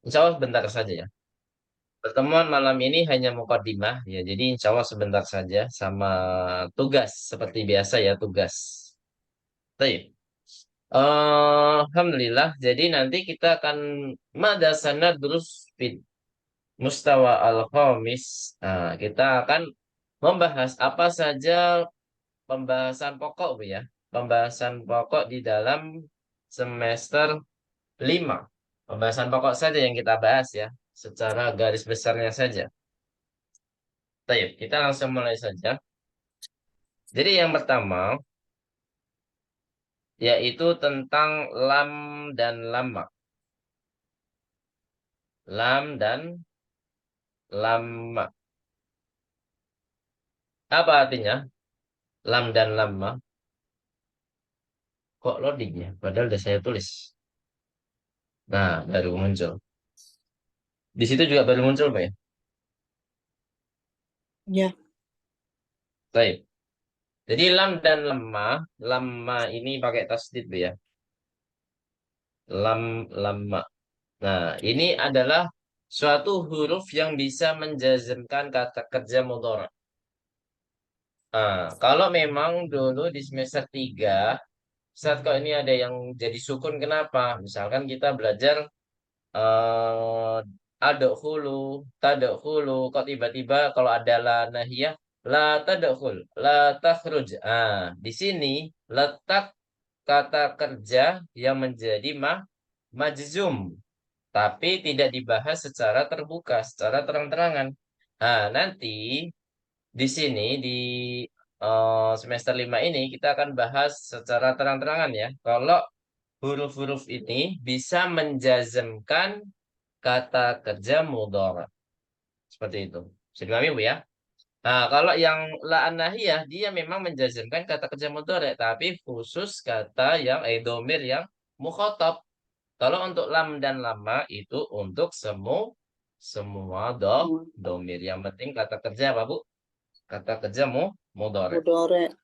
Insya Allah sebentar saja ya. Pertemuan malam ini hanya mukadimah ya, jadi insya Allah sebentar saja sama tugas seperti biasa ya tugas. Baik. Alhamdulillah. Jadi nanti kita akan mada sanadrus fit mustawa al-khamis. Nah, kita akan membahas apa saja pembahasan pokok Bu ya. Pembahasan pokok di dalam semester 5. Pembahasan pokok saja yang kita bahas ya, secara garis besarnya saja. Baik, kita langsung mulai saja. Jadi yang pertama yaitu tentang lam dan lama. Lam dan lama. Apa artinya? Lam dan lama. Kok loading ya? Padahal udah saya tulis. Nah, baru muncul. Di situ juga baru muncul, Pak ya? Ya, Baik. Jadi lam dan lama. Lama ini pakai tasdid, Bu ya. Lam, lama. Nah, ini adalah suatu huruf yang bisa menjazmkan kata kerja mudhari. Nah, kalau memang dulu di semester 3 saat kok ini ada yang jadi sukun, kenapa? Misalkan kita belajar eh aduk hulu, taduk hulu, kok tiba-tiba kalau ada la nahiyah, la tadkhul, la takhruj. Di sini letak kata kerja yang menjadi majzum, tapi tidak dibahas secara terbuka, secara terang-terangan. Nanti di sini di semester 5 ini kita akan bahas secara terang-terangan ya. Kalau huruf-huruf ini bisa menjazmkan kata kerja mudhari. Seperti itu. Bisa dipahami, Bu ya? Nah, kalau yang la nahiyah dia memang menjazmkan kata kerja mudhari, tapi khusus kata yang domir yang mukhatab. Kalau untuk lam dan lama itu untuk semua domir. Yang penting kata kerja apa, Bu? Kata kerja mudhari. mudore.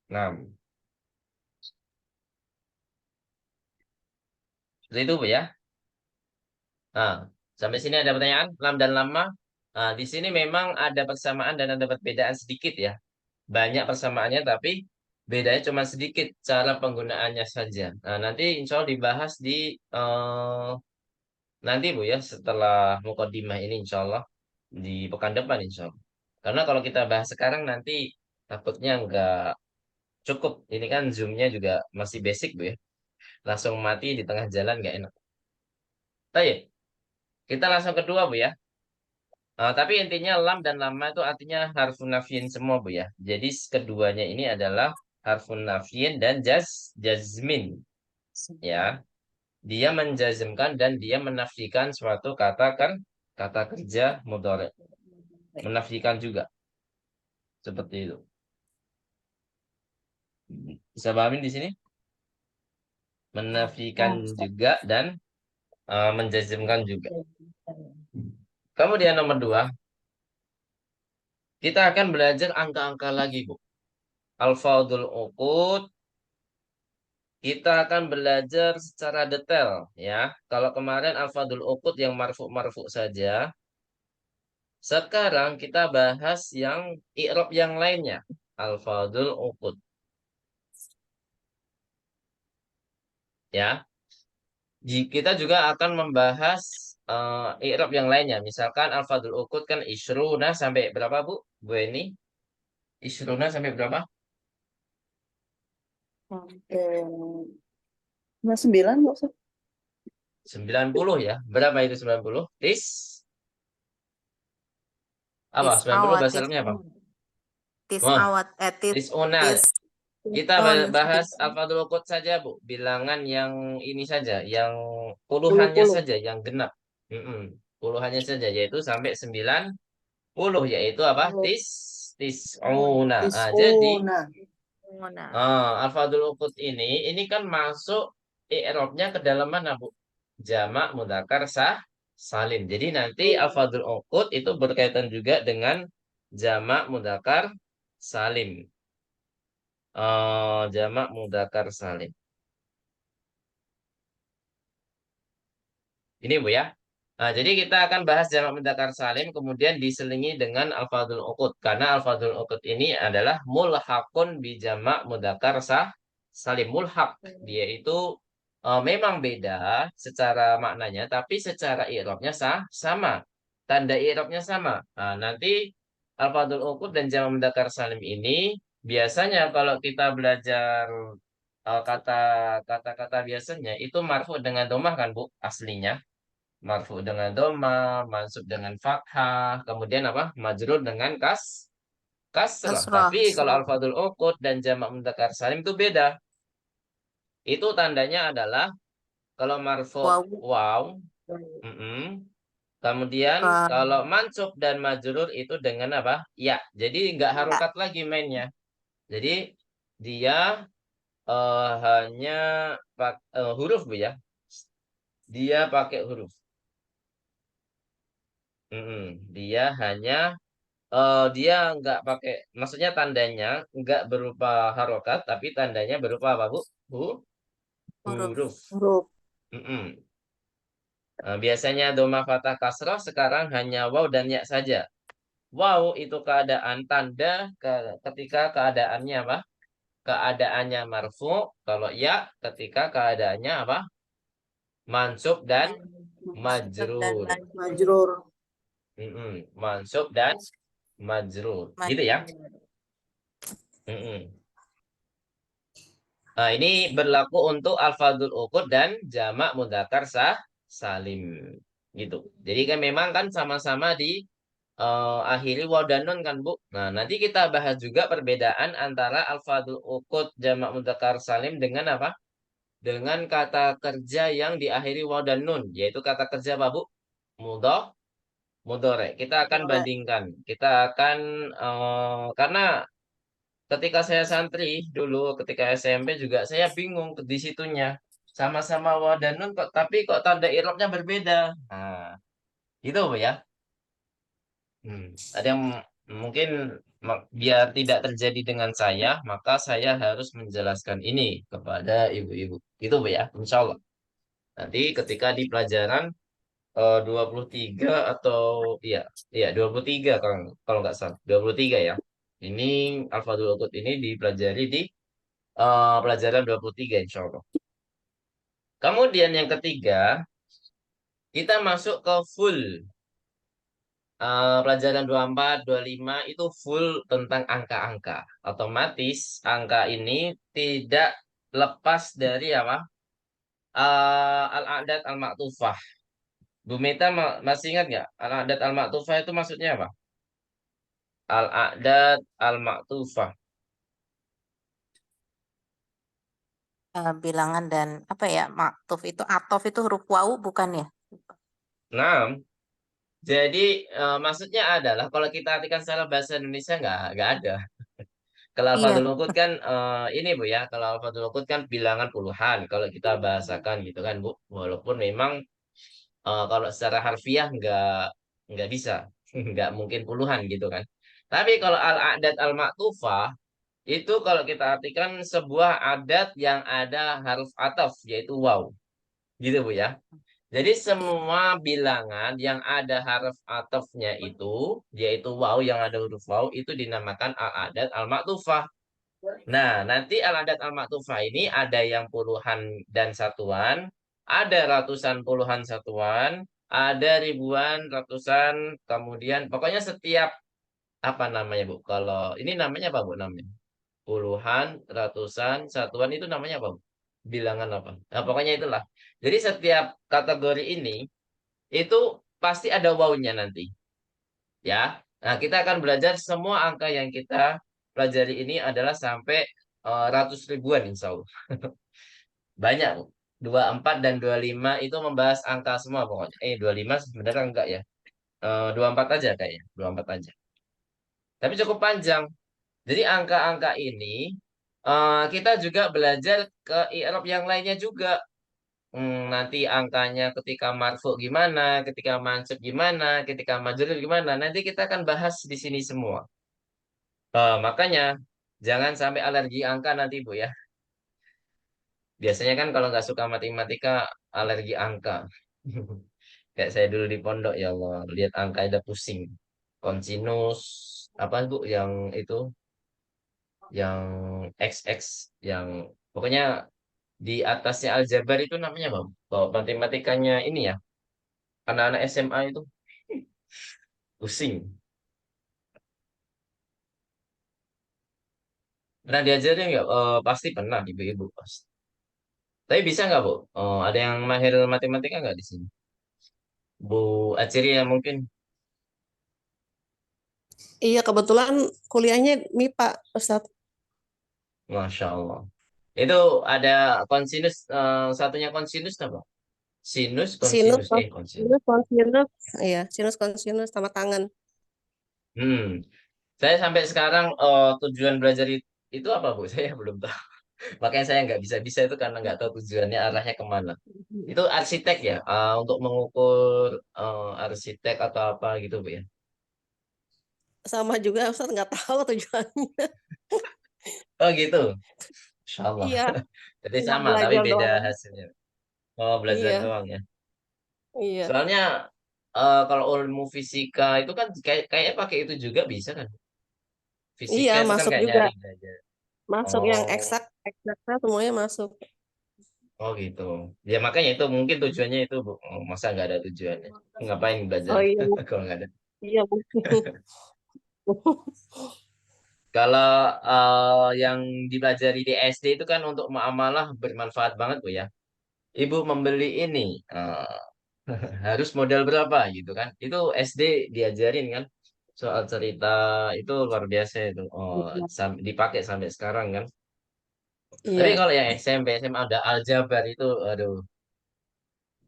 Nah, seperti itu, Bu ya. Nah, sampai sini ada pertanyaan? Lam dan lama. Nah, di sini memang ada persamaan dan ada perbedaan sedikit ya. Banyak persamaannya, tapi bedanya cuma sedikit cara penggunaannya saja. Nah, nanti insya Allah dibahas di nanti Bu ya, setelah mukadimah ini insya Allah di pekan depan insya Allah. Karena kalau kita bahas sekarang nanti takutnya nggak cukup. Ini kan Zoom-nya juga masih basic Bu ya. Langsung mati di tengah jalan nggak enak. Baik, kita langsung kedua Bu ya. Tapi intinya lam dan lama itu artinya harfun nafyin semua Bu ya. Jadi keduanya ini adalah harfun nafyin dan jazmin ya. Dia menjazmkan dan dia menafikan suatu kata kan kata kerja mudhari. Menafikan juga seperti itu. Bisa pahamin di sini? Menafikan Oh, Ustaz. juga dan menjazmkan juga. Kemudian nomor dua, kita akan belajar angka-angka lagi Bu. Al-Fadul Uqud. Kita akan belajar secara detail ya. Kalau kemarin Al-Fadul Uqud yang marfu-marfu saja, sekarang kita bahas yang i'rab yang lainnya. Al-Fadul Uqud ya. Kita juga akan membahas i'rab yang lainnya. Misalkan Al-Fadul Uqud kan isruna sampai berapa Bu? Bu ini isruna sampai berapa? Sampai 9, nggak usah. 90 ya. Berapa itu 90? Apa? Tis 90 awat, bahasa Arabnya apa? tis Wah, awat, tisuna. tis Kita on, bahas Al-Fadhul Qut saja, Bu. Bilangan yang ini saja, yang puluhannya Puluh-puluh. saja, yang genap. Mm-mm. Puluhannya saja, yaitu sampai 90, yaitu apa? Tis'una. Jadi, Tisuna. Mona. Al-Fadhul Qut ini kan masuk i'rabnya ke dalam mana, Bu? Jamak mudzakkar salim. Jadi nanti Al-Fadhul Qut itu berkaitan juga dengan jamak mudzakkar salim. Jamak mudzakkar salim. Ini Bu ya. Nah, jadi kita akan bahas jamak mudzakkar salim kemudian diselingi dengan alfadul uqud karena alfadul uqud ini adalah mulhaqun bi jamak mudzakkar salim mulhaq. Dia itu memang beda secara maknanya tapi secara i'rabnya sama. Tanda i'rabnya sama. Nah, nanti alfadul uqud dan jamak mudzakkar salim ini biasanya kalau kita belajar kata kata-kata biasanya itu marfu dengan domah kan Bu aslinya. Marfu dengan doma, mansub dengan fathah, kemudian apa? Majrur dengan kasrah. Kasroh. Tapi kalau alfadul uqud dan jamak mudzakkar salim itu beda. Itu tandanya adalah kalau marfu Waw. waw, mm-mm. Kemudian kalau mansub dan majrur itu dengan apa? Ya. Jadi nggak Ya. harokat lagi mainnya. Jadi dia hanya huruf Bu ya. Dia pakai huruf. Mm-mm. Dia hanya dia nggak pakai, maksudnya tandanya nggak berupa harokat, tapi tandanya berupa apa, Bu? Huruf. Huruf. Huruf. Mm-mm. Nah, biasanya doma fathah kasroh sekarang hanya waw dan ya saja. Waw itu keadaan tanda ketika keadaannya apa? Keadaannya marfu. Kalau ya ketika keadaannya apa? Mansub dan Mansub dan majrur. Majrur. Mm-mm. Mansub dan majrur. Gitu ya? majrur. Mm-mm. Nah, ini berlaku untuk alfadul uqud dan jamak mudzakkar salim gitu. Jadi kan memang kan sama-sama di akhiri waw dan nun kan Bu. Nah, nanti kita bahas juga perbedaan antara alfadul uqud jamak mudzakkar salim dengan apa? Dengan kata kerja yang diakhiri waw dan nun, yaitu kata kerja apa Bu? Mudho, mudhore. Kita akan Boleh. bandingkan. Kita akan karena ketika saya santri dulu, ketika SMP juga saya bingung di situnya. Sama-sama wadanun kok, tapi kok tanda i'rabnya berbeda. Nah, gitu Bu ya. Ada yang mungkin biar tidak terjadi dengan saya, maka saya harus menjelaskan ini kepada ibu-ibu. Gitu Bu ya, insya Allah. Nanti ketika di pelajaran 23 atau iya, iya 23 kalau nggak salah, 23 ya. Ini Alfadul Uqud ini dipelajari di pelajaran 23 insya Allah. Kemudian yang ketiga, kita masuk ke full. Pelajaran 24, 25 itu full tentang angka-angka. Otomatis angka ini tidak lepas dari apa? Al-a'dad al-ma'tufah. Bu Meta masih ingat nggak? Al-a'dad al-ma'tufah itu maksudnya apa? Al-a'dad al-ma'tufah. Bilangan dan apa ya? Maktuf itu atof itu huruf waw bukan ya? Nah, jadi maksudnya adalah kalau kita artikan secara bahasa Indonesia nggak ada. Kalau Iya. Alfadul Uqud kan ini Bu ya, kalau Alfadul Uqud kan bilangan puluhan kalau kita bahasakan gitu kan Bu. Walaupun memang kalau secara harfiah nggak bisa, nggak mungkin puluhan gitu kan. Tapi kalau al-a'dad al-ma'tufah itu kalau kita artikan sebuah adat yang ada haruf ataf yaitu waw. Gitu Bu ya. Jadi semua bilangan yang ada harf atofnya itu yaitu waw yang ada huruf waw itu dinamakan al-a'dad al-ma'tufah. Nah, nanti al-adat al-maktufah ini ada yang puluhan dan satuan, ada ratusan puluhan satuan, ada ribuan, ratusan, kemudian pokoknya setiap apa namanya Bu? Kalau ini namanya apa Bu namanya? Puluhan, ratusan, satuan itu namanya apa Bu? Bilangan apa? Nah, pokoknya itulah. Jadi setiap kategori ini itu pasti ada wawunya nanti, ya. Nah, kita akan belajar semua angka yang kita pelajari ini adalah sampai ratus ribuan insya Allah. Banyak. 24 dan 25 itu membahas angka semua pokoknya. 25 sebenarnya enggak ya. 24 aja kayaknya. 24 aja. Tapi cukup panjang. Jadi angka-angka ini kita juga belajar ke i'rab yang lainnya juga. Nanti angkanya ketika marfu gimana, ketika mansub gimana, ketika majrur gimana. Nanti kita akan bahas di sini semua. Makanya jangan sampai alergi angka nanti Bu ya. Biasanya kan kalau nggak suka matematika alergi angka. Kayak saya dulu di pondok ya Allah, lihat angka ada pusing. Konsinus apa Bu yang itu yang XX yang pokoknya di atasnya aljabar itu namanya Bang. Kalau matematikanya ini ya, anak-anak SMA itu pusing. Pernah diajarin nggak? Pasti pernah ibu-ibu pasti. Tapi bisa nggak Bu? Ada yang mahir matematika nggak di sini? Bu Aciri ya mungkin. Iya, kebetulan kuliahnya MIPA, Ustadz. Masya Allah. Itu ada konsinus, satunya konsinus apa? Sinus, Sinus, konsinus. Konsinus. sinus, kosinus, iya, sinus, kosinus, sama tangan. Hmm. Saya sampai sekarang tujuan belajar itu apa Bu? Saya belum tahu. Makanya saya nggak bisa-bisa itu karena nggak tahu tujuannya arahnya kemana. Itu arsitek ya, untuk mengukur arsitek atau apa gitu Bu ya. Sama juga, Ustadz nggak tahu tujuannya. Oh gitu. Insya Allah. Iya, Jadi cuma sama, tapi belajar beda doang. hasilnya. Oh, belajar Iya, doang ya. iya, Soalnya kalau ilmu fisika itu kan kayaknya pakai itu juga bisa kan. iya, Fisika itu kan masuk kayak juga. nyari belajar. Masuk yang Oh, eksak, eksaknya semuanya masuk. oh gitu. Ya makanya itu mungkin tujuannya itu Bu. Oh, masa nggak ada tujuannya? Ngapain belajar Oh iya, kalau nggak ada? iya, mungkin. Kalau yang dipelajari di SD itu kan untuk muamalah bermanfaat banget Bu ya. Ibu membeli ini harus modal berapa gitu kan? Itu SD diajarin kan? Soal cerita itu luar biasa itu. Oh, dipakai sampai sekarang kan? Tapi Iya, kalau yang SMP, SMA ada aljabar itu, aduh,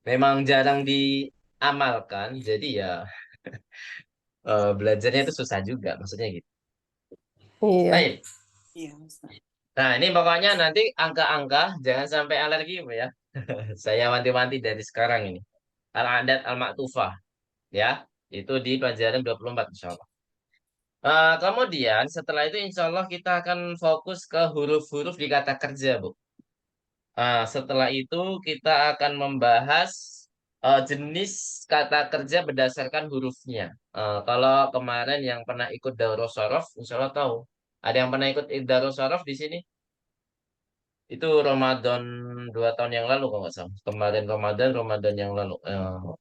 memang jarang diamalkan. Jadi ya belajarnya itu susah juga, maksudnya gitu. iya, Baik. Iya, Ustaz. Nah, ini pokoknya nanti angka-angka jangan sampai alergi Bu ya. Saya wanti-wanti dari sekarang ini. Al-adat al-maktufah ya. Itu di pelajaran 24 insya Allah. Kemudian setelah itu insya Allah kita akan fokus ke huruf-huruf di kata kerja Bu. Setelah itu kita akan membahas jenis kata kerja berdasarkan hurufnya. Kalau kemarin yang pernah ikut Daurah Sorof, insya Allah tahu. Ada yang pernah ikut Daurah Sorof di sini? Itu Ramadan 2 tahun yang lalu kalau nggak salah. Kemarin Ramadan, Ramadan yang lalu.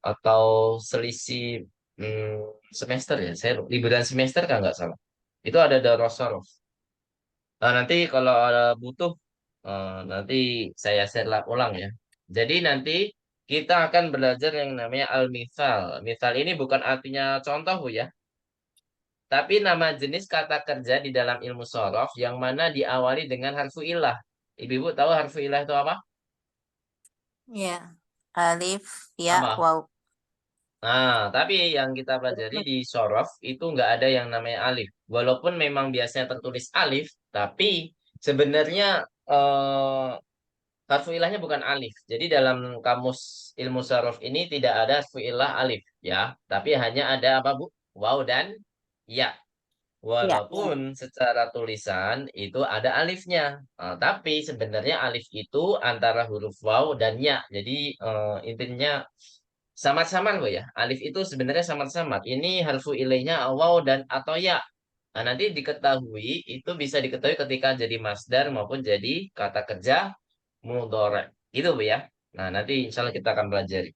Atau selisih semester ya. Saya liburan semester kan nggak salah. Itu ada Daurah Sorof. Nanti kalau ada butuh, nanti saya share ulang ya. Jadi nanti kita akan belajar yang namanya al-mithal. Mithal ini bukan artinya contoh Bu ya. Tapi nama jenis kata kerja di dalam ilmu sorof yang mana diawali dengan harfu ilah. Ibu-ibu tahu harfu ilah itu apa? Ya. Alif, ya, Apa? waw. Nah, tapi yang kita pelajari di sorof itu nggak ada yang namanya alif. Walaupun memang biasanya tertulis alif, tapi sebenarnya harfu ilahnya bukan alif. Jadi dalam kamus ilmu sorof ini tidak ada harfu ilah alif, ya. Tapi hanya ada apa, Bu? Waw dan ya. Ya. Walaupun secara tulisan itu ada alifnya. Tapi sebenarnya alif itu antara huruf waw dan ya. Jadi intinya samar-samar Bu ya. Alif itu sebenarnya samar-samar. Ini harfu ilahnya waw dan atau ya. Nah, nanti diketahui itu bisa diketahui ketika jadi masdar maupun jadi kata kerja mudhari. Gitu Bu ya. Nah, nanti insya Allah kita akan pelajari.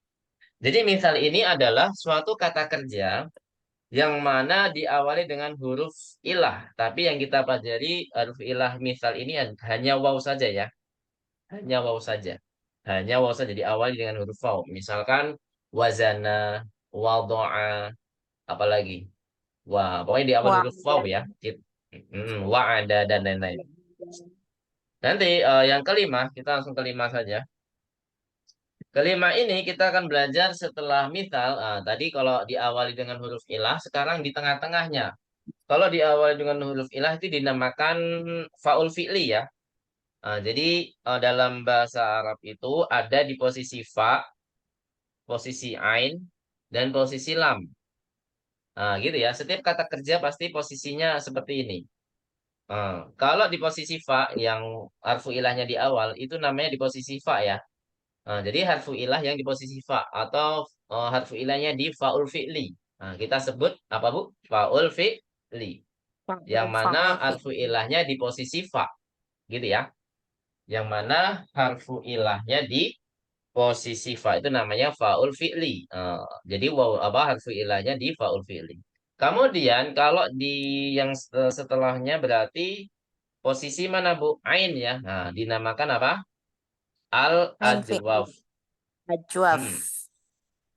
Jadi misal ini adalah suatu kata kerja yang mana diawali dengan huruf ilah. Tapi yang kita pelajari huruf ilah misal ini hanya waw saja ya. Hanya waw saja. Hanya waw saja diawali dengan huruf waw. Misalkan wazana, wado'a, apalagi. Wah, pokoknya diawali Wah, huruf waw ya. ya. Wa'ada dan lain-lain. Nanti yang kelima, kita langsung kelima saja. Kelima ini kita akan belajar setelah misal. Tadi kalau diawali dengan huruf ilah, sekarang di tengah-tengahnya. Kalau diawali dengan huruf ilah itu dinamakan faul fi'li ya. Jadi dalam bahasa Arab itu ada di posisi fa, posisi ain, dan posisi lam. Gitu ya. Setiap kata kerja pasti posisinya seperti ini. Kalau di posisi fa yang harfu ilahnya di awal itu namanya di posisi fa ya. Jadi harfu ilah yang di posisi fa atau harfu ilahnya di faul fi'li. Nah, kita sebut apa Bu? Faul fi'li. Yang mana Faul harfu fi'li. ilahnya di posisi fa, gitu ya. Yang mana harfu ilahnya di posisi fa itu namanya faul fi'li. Jadi waw apa harfu ilahnya di faul fi'li. Kemudian kalau di yang setelahnya berarti posisi mana Bu? Ain ya. Nah, dinamakan apa? Ain fi'li. Al-ajwaf. Ajwaf. Hmm.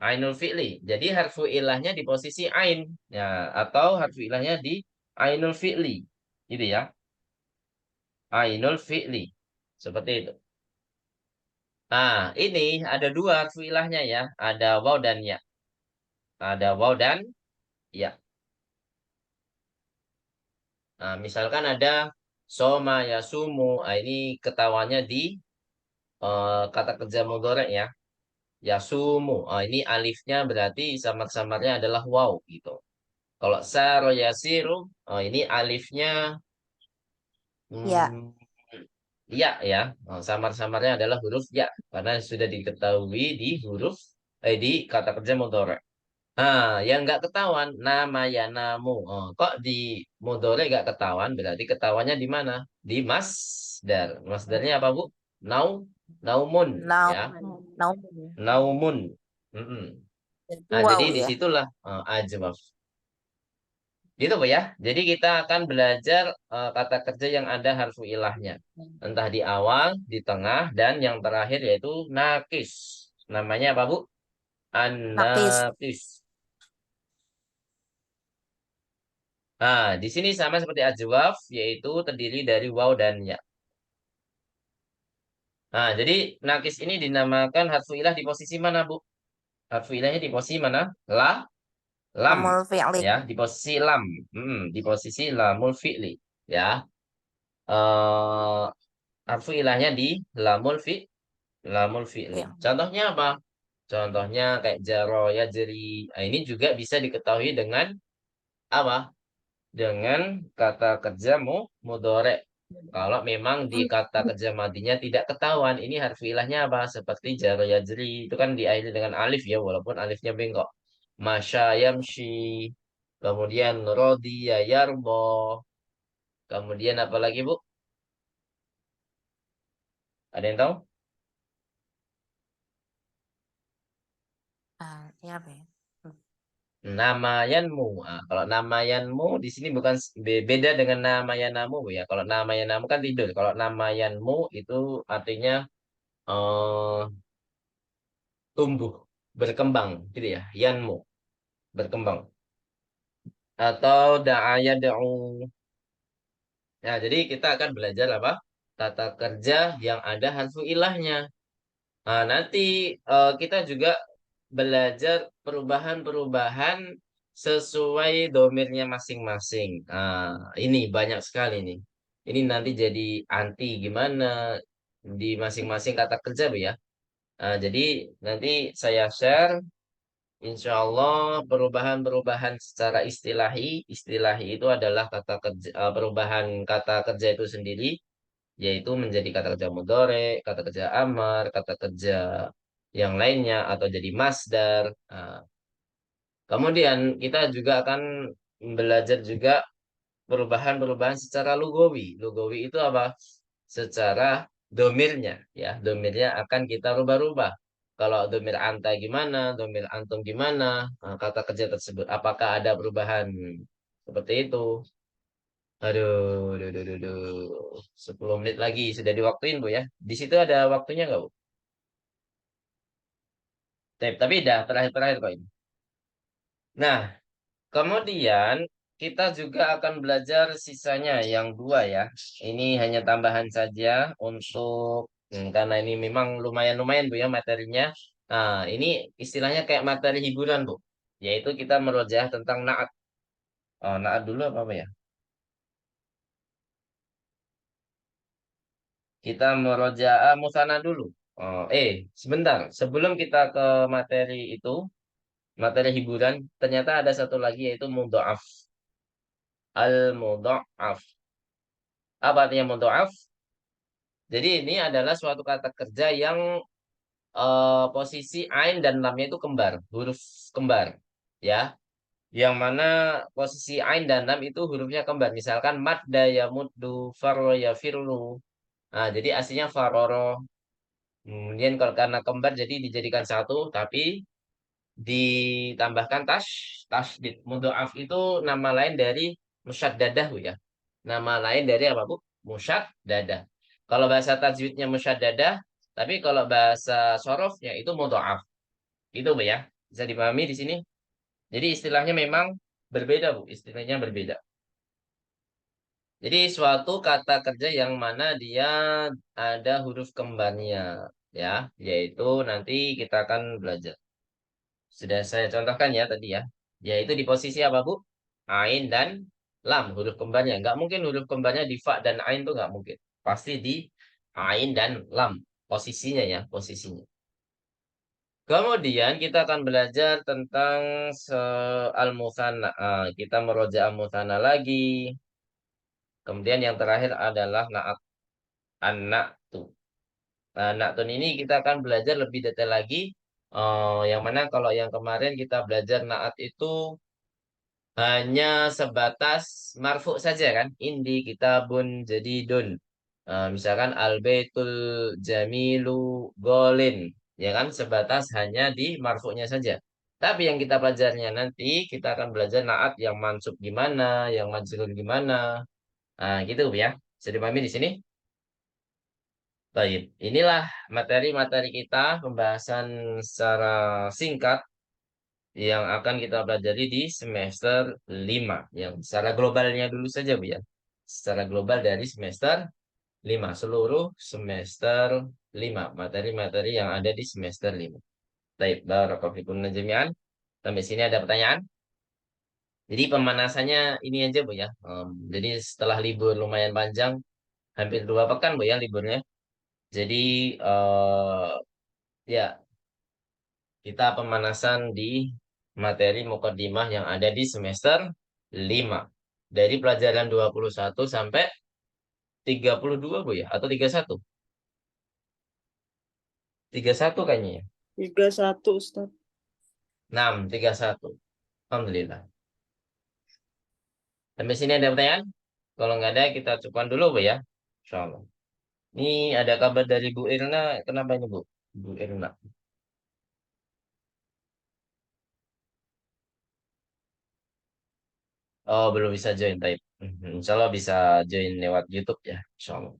Ainul fi'li. Jadi harfu ilahnya di posisi ain ya atau harfu ilahnya di ainul fi'li. Gitu ya. Ainul fi'li. Seperti itu. Nah, ini ada dua harfu ilahnya ya. Ada waw dan ya. Ada waw dan ya. Nah, misalkan ada soma ya sumu. Nah, ini ketawanya di kata kerja mudhari ya. Ya sumu. Ah, ini alifnya berarti samar-samarnya adalah waw gitu. Kalau saro yasiru, oh ini alifnya Ya. hmm, ya ya. Oh, samar-samarnya adalah huruf ya karena sudah diketahui di huruf di kata kerja mudhari. Nah, yang nggak ketahuan nama ya namu. Oh, kok di mudhari nggak ketahuan? Berarti ketahuannya di mana? Di masdar. Masdarnya apa, Bu? Nau, naumun ya. Naumun. Naumun. Mm-mm. Jadi Nah, jadi wow ya. disitulah ajwaf. Gitu Bu ya. Jadi kita akan belajar kata kerja yang ada harfu ilahnya. Entah di awal, di tengah, dan yang terakhir yaitu nakis. Namanya apa Bu? Nakis. An-nakis. Nah, di sini sama seperti ajwaf, yaitu terdiri dari waw dan ya. Nah, jadi nakis ini dinamakan harfu ilah di posisi mana Bu? Harfu ilahnya di posisi mana? Lam. Amul fi'li. Ya, di posisi lam. Di posisi lamul fi'li. Ya. eh harfu ilahnya di lamul fi lamul fi'li. Ya. Contohnya apa? Contohnya kayak jaro ya jeri. Nah, ini juga bisa diketahui dengan apa? Dengan kata kerja mudore. Kalau memang di kata kerja madinya tidak ketahuan, ini harfu ilahnya apa? Seperti jaro ya jeri itu kan diakhiri dengan alif ya, walaupun alifnya bengkok. Masya yamshi. Kemudian rodi ya yarbo. Kemudian apa lagi Bu? Ada yang tahu? Ya apa ya? Namayanmu. Ah, kalau namayanmu di sini bukan beda dengan namayanamu ya. Kalau namayanamu kan tidur. Kalau namayanmu itu artinya eh, tumbuh, berkembang gitu ya. Yanmu, berkembang. Atau da'aya da'u. Nah, jadi kita akan belajar apa? Tata kerja yang ada harfu ilahnya. Nah, nanti kita juga belajar perubahan-perubahan sesuai domirnya masing-masing. Nah, ini banyak sekali nih. Ini nanti jadi anti gimana di masing-masing kata kerja, Bu ya. Nah, jadi nanti saya share, insya Allah perubahan-perubahan secara istilahi. Istilahi itu adalah kata kerja, perubahan kata kerja itu sendiri, yaitu menjadi kata kerja mudhore, kata kerja amar, kata kerja yang lainnya atau jadi masdar. Nah, kemudian kita juga akan belajar juga perubahan-perubahan secara lugawi. Lugawi itu apa? Secara domirnya, ya. Domirnya akan kita rubah-rubah. Kalau domir anta gimana, domir antum gimana, nah, kata kerja tersebut. Apakah ada perubahan seperti itu? Aduh, aduh, aduh, aduh, aduh. 10 menit lagi sudah diwaktuin Bu ya. Di situ ada waktunya nggak Bu? Tapi dah terakhir-terakhir kok ini. Nah, kemudian kita juga akan belajar sisanya yang dua ya. Ini hanya tambahan saja untuk karena ini memang lumayan-lumayan Bu ya materinya. Nah, ini istilahnya kayak materi hiburan Bu. Yaitu kita merojaah tentang naat. Oh, naat dulu apa ya? Kita merojaah musana dulu. Oh, sebentar. Sebelum kita ke materi itu, materi hiburan, ternyata ada satu lagi yaitu mudha'af. Al-mudha'af. Apa artinya mudha'af? Jadi ini adalah suatu kata kerja yang posisi ain dan lamnya itu kembar, huruf kembar. Ya, yang mana posisi ain dan lam itu hurufnya kembar. Misalkan madda ya muddu, farro ya firlu. Nah, jadi aslinya faroro. Kemudian kalau karena kembar jadi dijadikan satu, tapi ditambahkan tasdid. Mudhoaf itu nama lain dari musyaddadah, Bu ya. Nama lain dari apa, Bu? Musyaddadah. Kalau bahasa tajwidnya musyaddadah, tapi kalau bahasa sorofnya itu mudhoaf. Itu, Bu ya. Bisa dipahami di sini. Jadi istilahnya memang berbeda, Bu. Istilahnya berbeda. Jadi suatu kata kerja yang mana dia ada huruf kembarnya, ya, yaitu nanti kita akan belajar. Sudah saya contohkan ya tadi ya. Yaitu di posisi apa, Bu? Ain dan lam, huruf kembarnya. Nggak mungkin huruf kembarnya di fa dan ain tuh nggak mungkin. Pasti di ain dan lam. Posisinya ya, posisinya. Kemudian kita akan belajar tentang al-musanna. Kita meroja al-musanna lagi. Kemudian yang terakhir adalah na'at. An-na'tu. Nah, na'tun ini kita akan belajar lebih detail lagi. Yang mana kalau yang kemarin kita belajar na'at itu hanya sebatas marfu saja kan, indi kitabun jadidun. Misalkan al baitul jamilu golin, ya kan, sebatas hanya di marfu'nya saja. Tapi yang kita belajarnya nanti kita akan belajar naat yang mansub gimana, yang majrur gimana. Nah gitu ya, bisa dipahami di sini. Baik, inilah materi-materi kita, pembahasan secara singkat yang akan kita pelajari di semester 5. Yang secara globalnya dulu saja, Bu ya. Secara global dari semester 5. Seluruh semester 5. Materi-materi yang ada di semester 5. Baik, barakallahu fikum jami'an. Sampai sini ada pertanyaan? Jadi pemanasannya ini aja, Bu ya. Jadi setelah libur lumayan panjang, hampir 2 pekan, Bu ya liburnya. Jadi ya, kita pemanasan di materi mukaddimah yang ada di semester 5. Dari pelajaran 21 sampai 32, Bu ya, atau 31? 31 kayaknya ya. 31 Ustaz. 6, 31. Alhamdulillah. Sampai sini ada pertanyaan? Kalau nggak ada, kita cukupkan dulu, Bu ya. Insyaallah. Ini ada kabar dari Bu Irna. Kenapa ini, Bu? Bu Irna. Oh, belum bisa join, type. Insya Allah bisa join lewat YouTube ya. Insya Allah.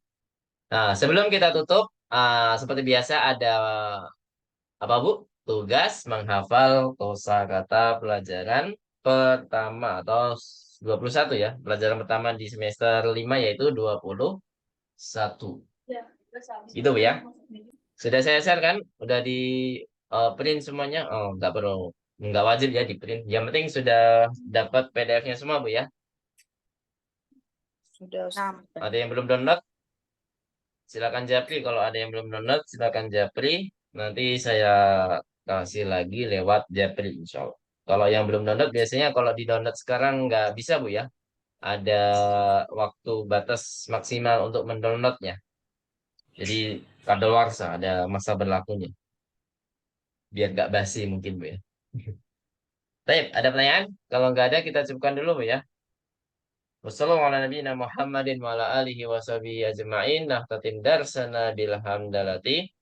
Nah, sebelum kita tutup, seperti biasa ada apa, Bu? Tugas menghafal kosakata pelajaran pertama atau 21 ya. Pelajaran pertama di semester 5 yaitu 21. Gitu, Bu ya. Sudah saya share kan? Udah di print semuanya? Oh, nggak perlu. Nggak wajib ya di print. Yang penting sudah dapat PDF-nya semua, Bu ya. Sudah Ustaz. Nah, Ada yang belum download? Silakan japri. Kalau ada yang belum download, silakan japri. Nanti saya kasih lagi lewat japri, insya Allah. Kalau yang belum download, biasanya kalau di download sekarang nggak bisa, Bu ya. Ada waktu batas maksimal untuk mendownloadnya. Jadi kadaluarsa, ada masa berlakunya. Biar nggak basi mungkin, Bu ya. Baik, ada pertanyaan? Kalau nggak ada, kita cukupkan dulu, Bu ya. Wassalamualaikum warahmatullahi wabarakatuh. Muhammadin wa ala alihi wa sahbihi ajma'in. Nahtatim darsana bilhamdalati.